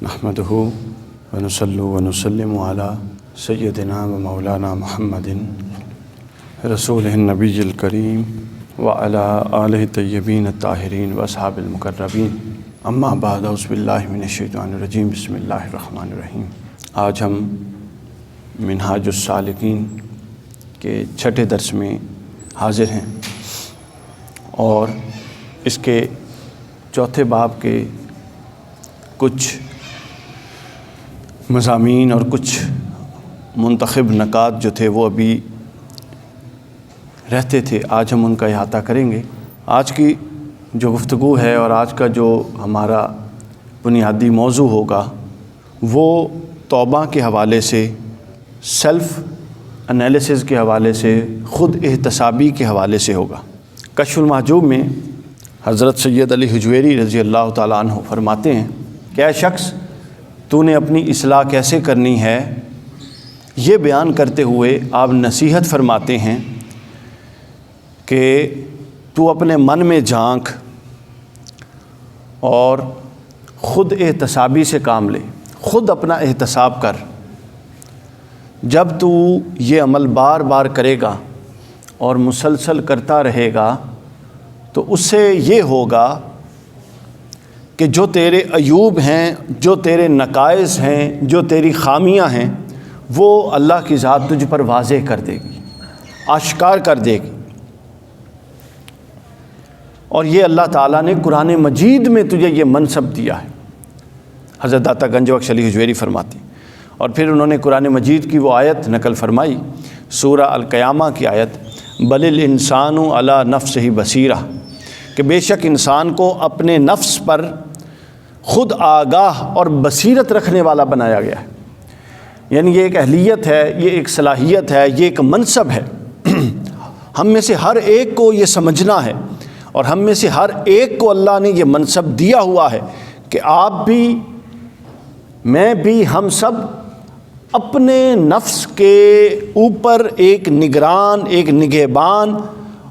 نحمدہ ونصلی ونسلم علی سیدنا و مولانا محمد رسول النبی الکریم وعلی آلہ الطیبین الطاہرین واصحاب المقربین اما بعد اعوذ باللہ من الشیطان الرجیم بسم اللہ الرحمن الرحیم۔ آج ہم منہاج السالکین کے چھٹے درس میں حاضر ہیں اور اس کے چوتھے باب کے کچھ مضامین اور کچھ منتخب نکات جو تھے وہ ابھی رہتے تھے، آج ہم ان کا احاطہ کریں گے۔ آج کی جو گفتگو ہے اور آج کا جو ہمارا بنیادی موضوع ہوگا وہ توبہ کے حوالے سے، سیلف انالیسز کے حوالے سے، خود احتسابی کے حوالے سے ہوگا۔ کشف المحجوب میں حضرت سید علی حجویری رضی اللہ تعالیٰ عنہ فرماتے ہیں کہ اے شخص، تو نے اپنی اصلاح کیسے کرنی ہے، یہ بیان کرتے ہوئے آپ نصیحت فرماتے ہیں کہ تو اپنے من میں جھانک اور خود احتسابی سے کام لے، خود اپنا احتساب کر۔ جب تو یہ عمل بار بار کرے گا اور مسلسل کرتا رہے گا تو اس سے یہ ہوگا کہ جو تیرے عیوب ہیں، جو تیرے نقائص ہیں، جو تیری خامیاں ہیں، وہ اللہ کی ذات تجھ پر واضح کر دے گی، آشکار کر دے گی۔ اور یہ اللہ تعالیٰ نے قرآن مجید میں تجھے یہ منصب دیا ہے، حضرت داتا گنج بخش علی حجویری فرماتے ہیں۔ اور پھر انہوں نے قرآن مجید کی وہ آیت نقل فرمائی، سورہ القیامہ کی آیت، بل الانسان علی نفسہ بصیرہ، کہ بے شک انسان کو اپنے نفس پر خود آگاہ اور بصیرت رکھنے والا بنایا گیا ہے۔ یعنی یہ ایک اہلیت ہے، یہ ایک صلاحیت ہے، یہ ایک منصب ہے۔ ہم میں سے ہر ایک کو یہ سمجھنا ہے اور ہم میں سے ہر ایک کو اللہ نے یہ منصب دیا ہوا ہے کہ آپ بھی، میں بھی، ہم سب اپنے نفس کے اوپر ایک نگران، ایک نگہبان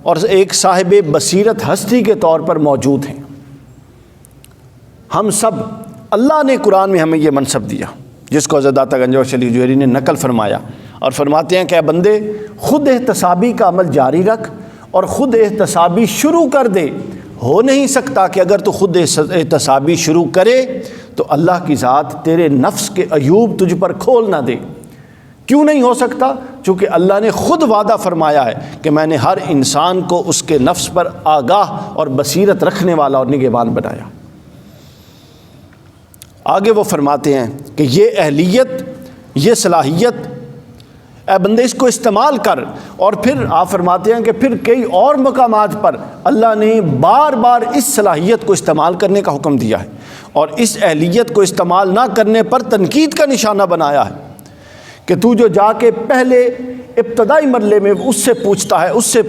اور ایک صاحب بصیرت ہستی کے طور پر موجود ہیں۔ ہم سب، اللہ نے قرآن میں ہمیں یہ منصب دیا، جس کو حضرت داتا گنج بخش علی حجویری نے نقل فرمایا اور فرماتے ہیں کہ اے بندے، خود احتسابی کا عمل جاری رکھ اور خود احتسابی شروع کر دے۔ ہو نہیں سکتا کہ اگر تو خود احتسابی شروع کرے تو اللہ کی ذات تیرے نفس کے عیوب تجھ پر کھول نہ دے۔ کیوں نہیں ہو سکتا؟ چونکہ اللہ نے خود وعدہ فرمایا ہے کہ میں نے ہر انسان کو اس کے نفس پر آگاہ اور بصیرت رکھنے والا اور نگہبان بنایا۔ آگے وہ فرماتے ہیں کہ یہ اہلیت، یہ صلاحیت، اے بندے اس کو استعمال کر۔ اور پھر آپ فرماتے ہیں کہ پھر کئی اور مقامات پر اللہ نے بار بار اس صلاحیت کو استعمال کرنے کا حکم دیا ہے اور اس اہلیت کو استعمال نہ کرنے پر تنقید کا نشانہ بنایا ہے کہ تو جو جا کے پہلے ابتدائی مرحلے میں اس سے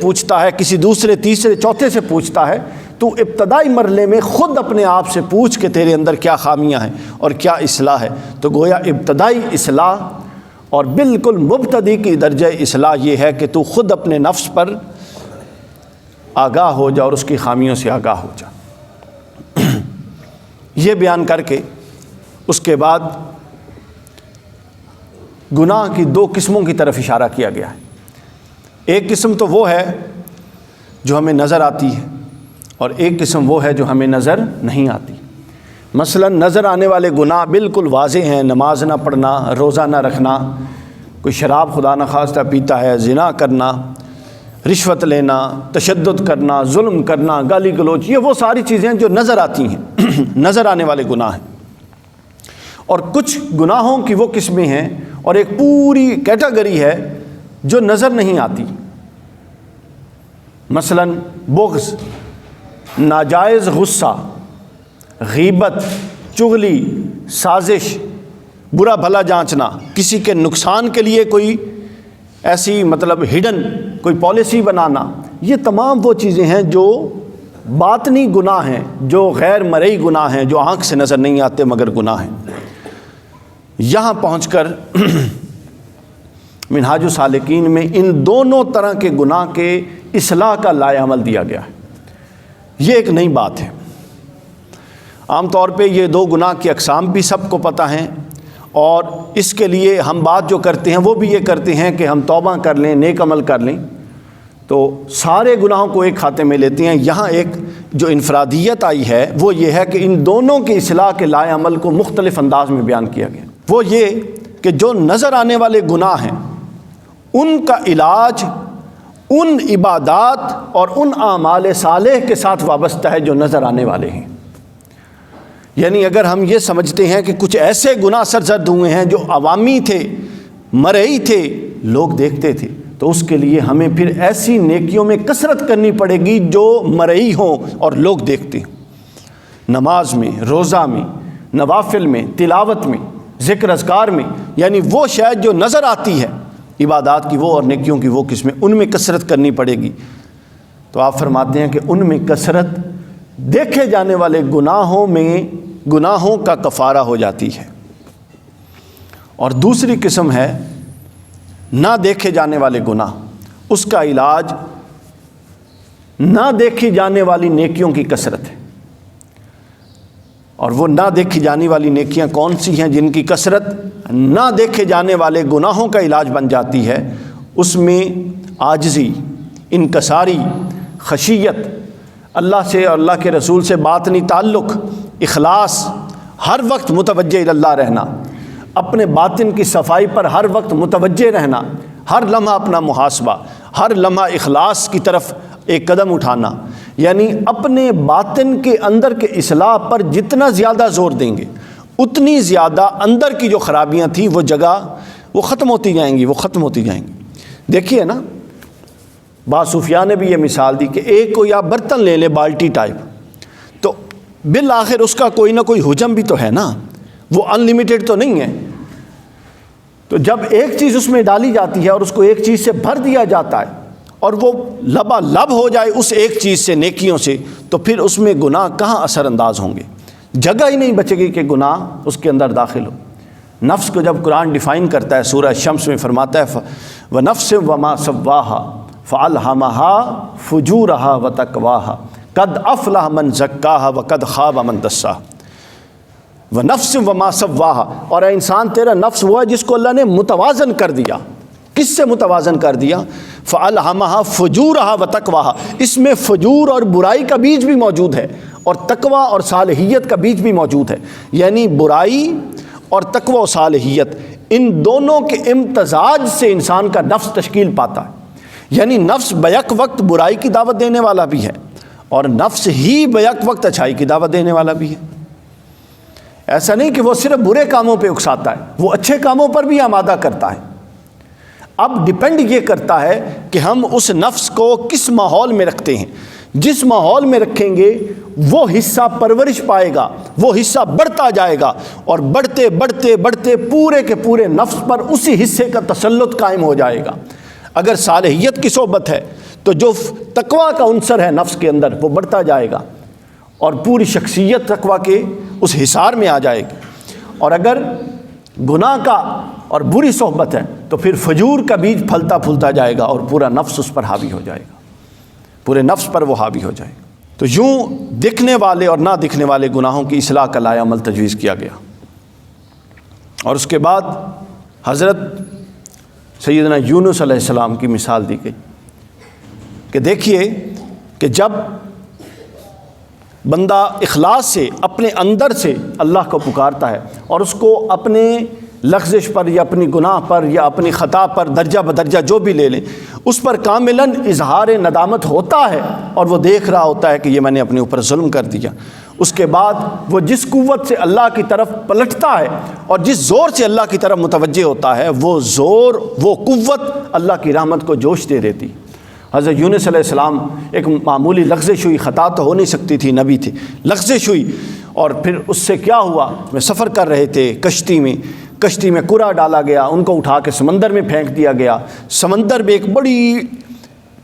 پوچھتا ہے، کسی دوسرے، تیسرے، چوتھے سے پوچھتا ہے، تو ابتدائی مرحلے میں خود اپنے آپ سے پوچھ کہ تیرے اندر کیا خامیاں ہیں اور کیا اصلاح ہے۔ تو گویا ابتدائی اصلاح اور بالکل مبتدی کی درجہ اصلاح یہ ہے کہ تو خود اپنے نفس پر آگاہ ہو جا اور اس کی خامیوں سے آگاہ ہو جا۔ یہ بیان کر کے اس کے بعد گناہ کی دو قسموں کی طرف اشارہ کیا گیا ہے۔ ایک قسم تو وہ ہے جو ہمیں نظر آتی ہے اور ایک قسم وہ ہے جو ہمیں نظر نہیں آتی۔ مثلا نظر آنے والے گناہ بالکل واضح ہیں، نماز نہ پڑھنا، روزہ نہ رکھنا، کوئی شراب خدا نخواستہ پیتا ہے، زنا کرنا، رشوت لینا، تشدد کرنا، ظلم کرنا، گالی گلوچ، یہ وہ ساری چیزیں جو نظر آتی ہیں، نظر آنے والے گناہ ہیں۔ اور کچھ گناہوں کی وہ قسمیں ہیں اور ایک پوری کیٹیگری ہے جو نظر نہیں آتی۔ مثلا بغض، ناجائز غصہ، غیبت، چغلی، سازش، برا بھلا جانچنا، کسی کے نقصان کے لیے کوئی ایسی ہڈن کوئی پالیسی بنانا، یہ تمام وہ چیزیں ہیں جو باطنی گناہ ہیں، جو غیر مرئی گناہ ہیں، جو آنکھ سے نظر نہیں آتے مگر گناہ ہیں۔ یہاں پہنچ کر منہاج السالکین میں ان دونوں طرح کے گناہ کے اصلاح کا لائحہ عمل دیا گیا ہے۔ یہ ایک نئی بات ہے۔ عام طور پہ یہ دو گناہ کی اقسام بھی سب کو پتہ ہیں، اور اس کے لیے ہم بات جو کرتے ہیں وہ بھی یہ کرتے ہیں کہ ہم توبہ کر لیں، نیک عمل کر لیں، تو سارے گناہوں کو ایک کھاتے میں لیتے ہیں۔ یہاں ایک جو انفرادیت آئی ہے وہ یہ ہے کہ ان دونوں کی اصلاح کے لائے عمل کو مختلف انداز میں بیان کیا گیا۔ وہ یہ کہ جو نظر آنے والے گناہ ہیں ان کا علاج ان عبادات اور ان اعمال صالح کے ساتھ وابستہ ہے جو نظر آنے والے ہیں۔ یعنی اگر ہم یہ سمجھتے ہیں کہ کچھ ایسے گناہ سرزد ہوئے ہیں جو عوامی تھے، مرئی تھے، لوگ دیکھتے تھے، تو اس کے لیے ہمیں پھر ایسی نیکیوں میں کثرت کرنی پڑے گی جو مرئی ہوں اور لوگ دیکھتے ہیں، نماز میں، روزہ میں، نوافل میں، تلاوت میں، ذکر اذکار میں، یعنی وہ شاید جو نظر آتی ہے عبادات کی وہ اور نیکیوں کی وہ قسمیں، ان میں کثرت کرنی پڑے گی۔ تو آپ فرماتے ہیں کہ ان میں کثرت دیکھے جانے والے گناہوں کا کفارہ ہو جاتی ہے، اور دوسری قسم ہے نہ دیکھے جانے والے گناہ، اس کا علاج نہ دیکھی جانے والی نیکیوں کی کثرت ہے۔ اور وہ نہ دیکھی جانے والی نیکیاں کون سی ہیں جن کی کثرت نہ دیکھے جانے والے گناہوں کا علاج بن جاتی ہے؟ اس میں عاجزی، انکساری، خشیت، اللہ سے اور اللہ کے رسول سے باطنی تعلق، اخلاص، ہر وقت متوجہ اللہ رہنا، اپنے باطن کی صفائی پر ہر وقت متوجہ رہنا، ہر لمحہ اپنا محاسبہ، ہر لمحہ اخلاص کی طرف ایک قدم اٹھانا، یعنی اپنے باطن کے اندر کے اصلاح پر جتنا زیادہ زور دیں گے اتنی زیادہ اندر کی جو خرابیاں تھیں وہ جگہ وہ ختم ہوتی جائیں گی۔ دیکھیے نا، بعض صوفیاء نے بھی یہ مثال دی کہ ایک کو یا برتن لے لے بالٹی ٹائپ، تو بالآخر اس کا کوئی نہ کوئی حجم بھی تو ہے نا، وہ ان لمیٹڈ تو نہیں ہے۔ تو جب ایک چیز اس میں ڈالی جاتی ہے اور اس کو ایک چیز سے بھر دیا جاتا ہے اور وہ لبالب ہو جائے اس ایک چیز سے، نیکیوں سے، تو پھر اس میں گناہ کہاں اثر انداز ہوں گے؟ جگہ ہی نہیں بچے گی کہ گناہ اس کے اندر داخل ہو۔ نفس کو جب قرآن ڈیفائن کرتا ہے سورہ شمس میں فرماتا ہے وَنَفْسٍ وَمَا سَوَّاهَا فَأَلْهَمَهَا فُجُورَهَا وَتَقْوَاهَا قَدْ أَفْلَحَ مَنْ زَكَّاهَا وَقَدْ خَابَ مَنْ دَسَّاهَا۔ وَنَفْسٍ وَمَا سَوَّاهَا، اور اے انسان تیرا نفس وہ ہے جس کو اللہ نے متوازن کر دیا۔ کس سے متوازن کر دیا؟ فَأَلْهَمَهَا فُجُورَهَا وَتَقْوَاهَا، اس میں فجور اور برائی کا بیج بھی موجود ہے، اور تقوی اور صالحیت کا بیج بھی موجود ہے۔ یعنی برائی اور تقوی و صالحیت، ان دونوں کے امتزاج سے انسان کا نفس تشکیل پاتا ہے۔ یعنی نفس بیک وقت برائی کی دعوت دینے والا بھی ہے، اور نفس ہی بیک وقت اچھائی کی دعوت دینے والا بھی ہے۔ ایسا نہیں کہ وہ صرف برے کاموں پہ اکساتا ہے، وہ اچھے کاموں پر بھی آمادہ کرتا ہے۔ اب ڈیپینڈ یہ کرتا ہے کہ ہم اس نفس کو کس ماحول میں رکھتے ہیں۔ جس ماحول میں رکھیں گے وہ حصہ پرورش پائے گا، وہ حصہ بڑھتا جائے گا، اور بڑھتے بڑھتے بڑھتے پورے کے پورے نفس پر اسی حصے کا تسلط قائم ہو جائے گا۔ اگر صالحیت کی صحبت ہے تو جو تقوی کا عنصر ہے نفس کے اندر وہ بڑھتا جائے گا، اور پوری شخصیت تقوی کے اس حصار میں آ جائے گی۔ اور اگر گناہ کا اور بری صحبت ہے تو پھر فجور کا بیج پھلتا پھولتا جائے گا، اور پورا نفس اس پر حاوی ہو جائے گا، پورے نفس پر وہ حاوی ہو جائے گا۔ تو یوں دکھنے والے اور نہ دکھنے والے گناہوں کی اصلاح کا لائحہ عمل تجویز کیا گیا۔ اور اس کے بعد حضرت سیدنا یونس علیہ السلام کی مثال دی گئی کہ دیکھیے کہ جب بندہ اخلاص سے اپنے اندر سے اللہ کو پکارتا ہے اور اس کو اپنے لغزش پر یا اپنی گناہ پر یا اپنی خطا پر درجہ بدرجہ جو بھی لے لیں اس پر کاملاً اظہار ندامت ہوتا ہے، اور وہ دیکھ رہا ہوتا ہے کہ یہ میں نے اپنے اوپر ظلم کر دیا، اس کے بعد وہ جس قوت سے اللہ کی طرف پلٹتا ہے اور جس زور سے اللہ کی طرف متوجہ ہوتا ہے، وہ زور، وہ قوت اللہ کی رحمت کو جوش دے دیتی۔ حضرت یونس علیہ السلام ایک معمولی لغزش ہوئی، خطا تو ہو نہیں سکتی تھی، نبی تھے، لغزش ہوئی، اور پھر اس سے کیا ہوا؟ وہ سفر کر رہے تھے کشتی میں کرا ڈالا گیا، ان کو اٹھا کے سمندر میں پھینک دیا گیا، سمندر میں ایک بڑی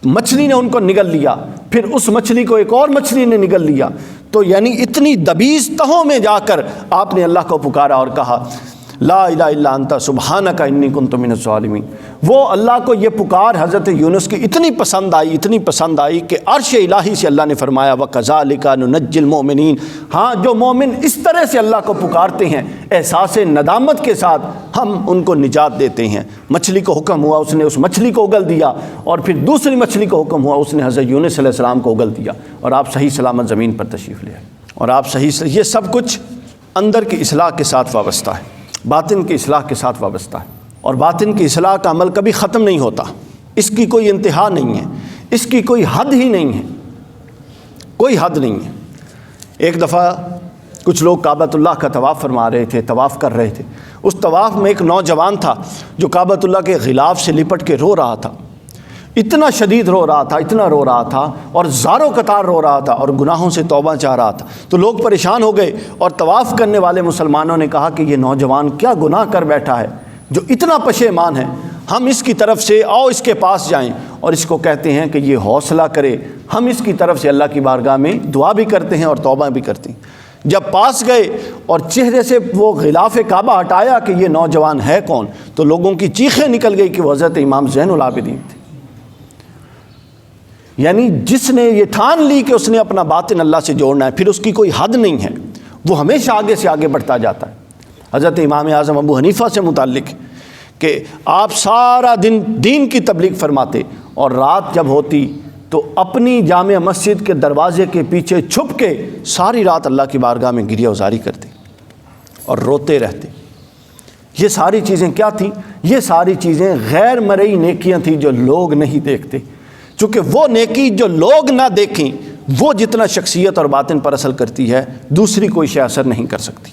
مچھلی نے ان کو نگل لیا، پھر اس مچھلی کو ایک اور مچھلی نے نگل لیا۔ تو یعنی اتنی دبیز تہوں میں جا کر آپ نے اللہ کو پکارا اور کہا لا الہ الا انت سبحانک انی کنت من الظالمین۔ وہ اللہ کو یہ پکار حضرت یونس کی اتنی پسند آئی کہ عرش الہی سے اللہ نے فرمایا وَكَذَلِكَ نُنَجِّي الْمُؤْمِنِينَ، ہاں جو مومن اس طرح سے اللہ کو پکارتے ہیں احساس ندامت کے ساتھ ہم ان کو نجات دیتے ہیں۔ مچھلی کو حکم ہوا، اس نے اس مچھلی کو اگل دیا، اور پھر دوسری مچھلی کو حکم ہوا، اس نے حضرت یونس علیہ السلام کو اگل دیا، اور آپ صحیح سلامت زمین پر تشریف لے آئے۔ اور آپ یہ سب کچھ اندر کی اصلاح کے ساتھ وابستہ ہے، باطن کی اصلاح کے ساتھ وابستہ ہے، اور باطن کی اصلاح کا عمل کبھی ختم نہیں ہوتا، اس کی کوئی انتہا نہیں ہے، اس کی کوئی حد ہی نہیں ہے، کوئی حد نہیں ہے۔ ایک دفعہ کچھ لوگ کعبۃ اللہ کا طواف فرما رہے تھے، طواف کر رہے تھے، اس طواف میں ایک نوجوان تھا جو کعبۃ اللہ کے غلاف سے لپٹ کے رو رہا تھا، اتنا شدید رو رہا تھا، اتنا رو رہا تھا، اور زاروں قطار رو رہا تھا، اور گناہوں سے توبہ چاہ رہا تھا۔ تو لوگ پریشان ہو گئے، اور طواف کرنے والے مسلمانوں نے کہا کہ یہ نوجوان کیا گناہ کر بیٹھا ہے جو اتنا پشیمان ہے، ہم اس کی طرف سے آؤ اس کے پاس جائیں اور اس کو کہتے ہیں کہ یہ حوصلہ کرے، ہم اس کی طرف سے اللہ کی بارگاہ میں دعا بھی کرتے ہیں اور توبہ بھی کرتے ہیں۔ جب پاس گئے اور چہرے سے وہ غلاف کعبہ ہٹایا کہ یہ نوجوان ہے کون، تو لوگوں کی چیخیں نکل گئی کہ وہ حضرت امام زین العابدین تھے۔ یعنی جس نے یہ ٹھان لی کہ اس نے اپنا باطن اللہ سے جوڑنا ہے، پھر اس کی کوئی حد نہیں ہے، وہ ہمیشہ آگے سے آگے بڑھتا جاتا ہے۔ حضرت امام اعظم ابو حنیفہ سے متعلق کہ آپ سارا دن دین کی تبلیغ فرماتے، اور رات جب ہوتی تو اپنی جامع مسجد کے دروازے کے پیچھے چھپ کے ساری رات اللہ کی بارگاہ میں گریہ وزاری کرتے اور روتے رہتے۔ یہ ساری چیزیں کیا تھیں؟ یہ ساری چیزیں غیر مرئی نیکیاں تھیں جو لوگ نہیں دیکھتے، چونکہ وہ نیکی جو لوگ نہ دیکھیں وہ جتنا شخصیت اور باطن پر اثر کرتی ہے دوسری کوئی شے اثر نہیں کر سکتی۔